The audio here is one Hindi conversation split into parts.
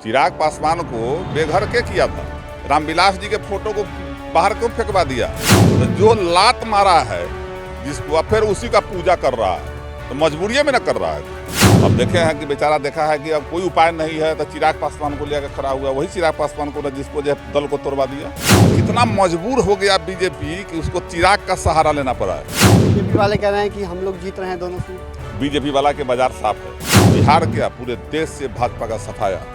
चिराग पासवान को बेघर के किया था? रामविलास जी के फोटो को बाहर क्यों फेंकवा दिया? तो जो लात मारा है जिसको अब फिर उसी का पूजा कर रहा है, तो मजबूरी में न कर रहा है। अब देखे हैं कि बेचारा देखा है कि अब कोई उपाय नहीं है, तो चिराग पासवान को लेकर खड़ा हुआ, वही चिराग पासवान को जिसको जो दल को तोड़वा दिया। कितना मजबूर हो गया बीजेपी कि उसको चिराग का सहारा लेना पड़ा है। बीजेपी वाले कह रहे हैं कि हम लोग जीत रहे हैं दोनों सीट। बीजेपी वाला के बाजार साफ है। बिहार क्या पूरे देश से भाजपा का सफाया।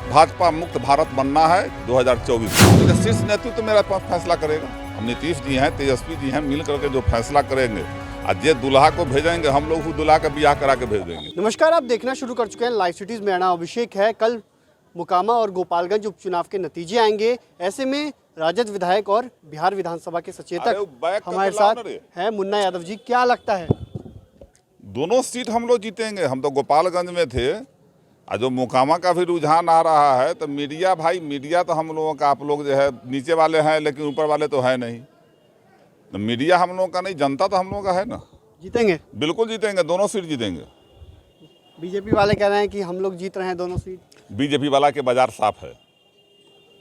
भाजपा मुक्त भारत बनना है 2024 में। शीर्ष नेतृत्व मेरा फैसला करेगा। हम नीतीश जी हैं, तेजस्वी जी हैं, मिल करके जो फैसला करेंगे, आज ये दुल्हा को भेजेंगे, हम लोग उस दुल्हा का ब्याह करा के भेज देंगे। नमस्कार, आप देखना शुरू कर चुके हैं लाइव सिटीज। मेरा नाम अभिषेक है। कल मोकामा और गोपालगंज उपचुनाव के नतीजे आएंगे। ऐसे में राजद विधायक और बिहार विधानसभा के सचेतक हमारे साथ हैं मुन्ना यादव जी। क्या लगता है? दोनों सीट हम लोग जीतेंगे। हम तो गोपालगंज में थे, और जो मोकामा का भी रुझान आ रहा है, तो मीडिया भाई, मीडिया तो हम लोगों का, आप लोग जो है नीचे वाले हैं लेकिन ऊपर वाले तो है नहीं। तो मीडिया हम लोगों का नहीं, जनता तो हम लोगों का है ना। जीतेंगे? बिल्कुल जीतेंगे, दोनों सीट जीतेंगे। बीजेपी वाले कह रहे हैं कि हम लोग जीत रहे हैं दोनों सीट। बीजेपी वाला के बाजार साफ है।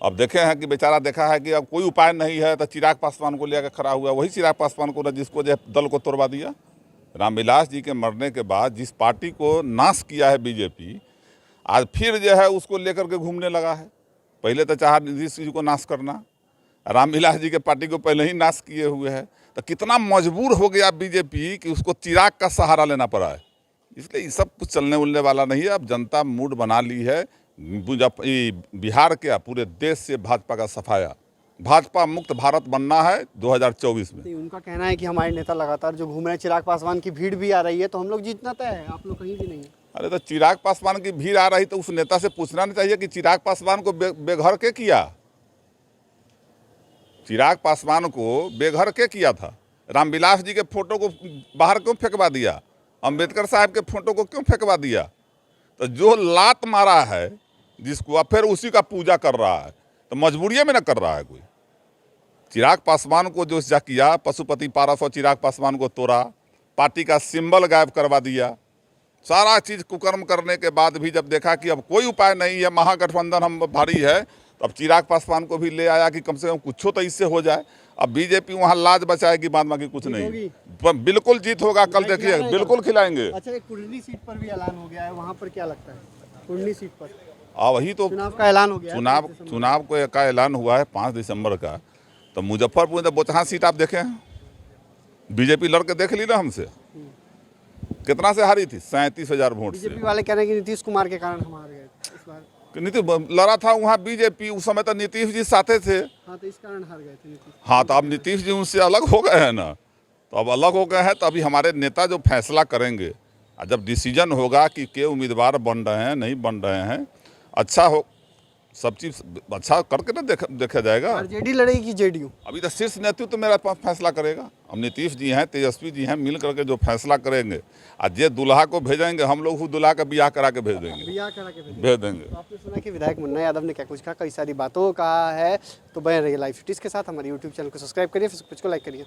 अब देखे हैं कि बेचारा देखा है कि अब कोई उपाय नहीं है, तो चिराग पासवान को लेकर खड़ा हुआ, वही चिराग पासवान को जिसको जो दल को तोड़वा दिया। रामविलास जी के मरने के बाद जिस पार्टी को नाश किया है बीजेपी, आज फिर जो है उसको लेकर के घूमने लगा है। पहले तो चाहा नीतीश जी को नाश करना, रामविलास जी के पार्टी को पहले ही नाश किए हुए है। तो कितना मजबूर हो गया बीजेपी कि उसको चिराग का सहारा लेना पड़ा है। इसलिए ये सब कुछ चलने उलने वाला नहीं है। अब जनता मूड बना ली है। बिहार क्या पूरे देश से भाजपा का सफाया। भाजपा मुक्त भारत बनना है 2024 में। उनका कहना है कि हमारे नेता लगातार जो घूम रहे हैं, चिराग पासवान की भीड़ भी आ रही है, तो हम लोग जीतना तय है, आप लोग कहीं भी नहीं है। अरे तो चिराग पासवान की भीड़ आ रही तो उस नेता से पूछना नहीं चाहिए कि चिराग पासवान को बेघर के किया? चिराग पासवान को बेघर के किया था? रामविलास जी के फोटो को बाहर क्यों फेंकवा दिया? अंबेडकर साहब के फोटो को क्यों फेंकवा दिया? तो जो लात मारा है जिसको अब फिर उसी का पूजा कर रहा है, तो मजबूरी में न कर रहा है कोई। चिराग पासवान को जो जा किया, पशुपति पारस और चिराग पासवान को तोड़ा, पार्टी का सिंबल गायब करवा दिया, सारा चीज़ कुकर्म करने के बाद भी जब देखा कि अब कोई उपाय नहीं है, महागठबंधन हम भारी है, तो अब चिराग पासवान को भी ले आया कि कम से कम कुछ तो इससे हो जाए। अब बीजेपी वहाँ लाज बचाएगी, बाद बाकी कुछ नहीं। बिल्कुल जीत होगा, कल देखिए, बिल्कुल खिलाएंगे। अच्छा, एक कुंडली सीट पर भी ऐलान हो गया है, वहाँ पर क्या लगता है? कुंडली सीट पर वही तो चुनाव का ऐलान हो गया है। चुनाव को का ऐलान हुआ है 5 दिसंबर का। तो मुजफ्फरपुर में बोचहा सीट आप देखें, बीजेपी लड़के देख ली ना हमसे, कितना से हारी थी? 37,000 वोट से। बीजेपी वाले कह रहे हैं कि नीतीश कुमार के कारण हम हार गए इस बार। नीतीश लड़ा था वहाँ बीजेपी, उस समय तो नीतीश जी साथे थे। हाँ, तो इस कारण हार गए थे नीतीश। हाँ, तो अब नीतीश जी उनसे अलग हो गए हैं ना, तो अब अलग हो गए हैं, तो अभी हमारे नेता जो फैसला करेंगे, जब डिसीजन होगा कि के उम्मीदवार बन रहे हैं, नहीं बन रहे हैं, अच्छा हो, सब चीज़ अच्छा करके ना देखा जाएगा। आरजेडी लड़ेगी कि जेडीयू? अभी तो शीर्ष नेतृत्व मेरा फैसला करेगा। हम नीतीश जी हैं, तेजस्वी जी हैं, मिल करके जो फैसला करेंगे, आज ये दुल्हा को भेजेंगे, हम लोग उस दुल्हा का ब्याह करा के भेज देंगे। भेज देंगे। तो आपने सुना कि विधायक मुन्ना यादव ने क्या कुछ कहा, कई सारी बातों कहा है। तो बने रहिए लाइव सिटीज के साथ। हमारे यूट्यूब चैनल को सब्सक्राइब करिए, फेसबुक पेज को लाइक करिए।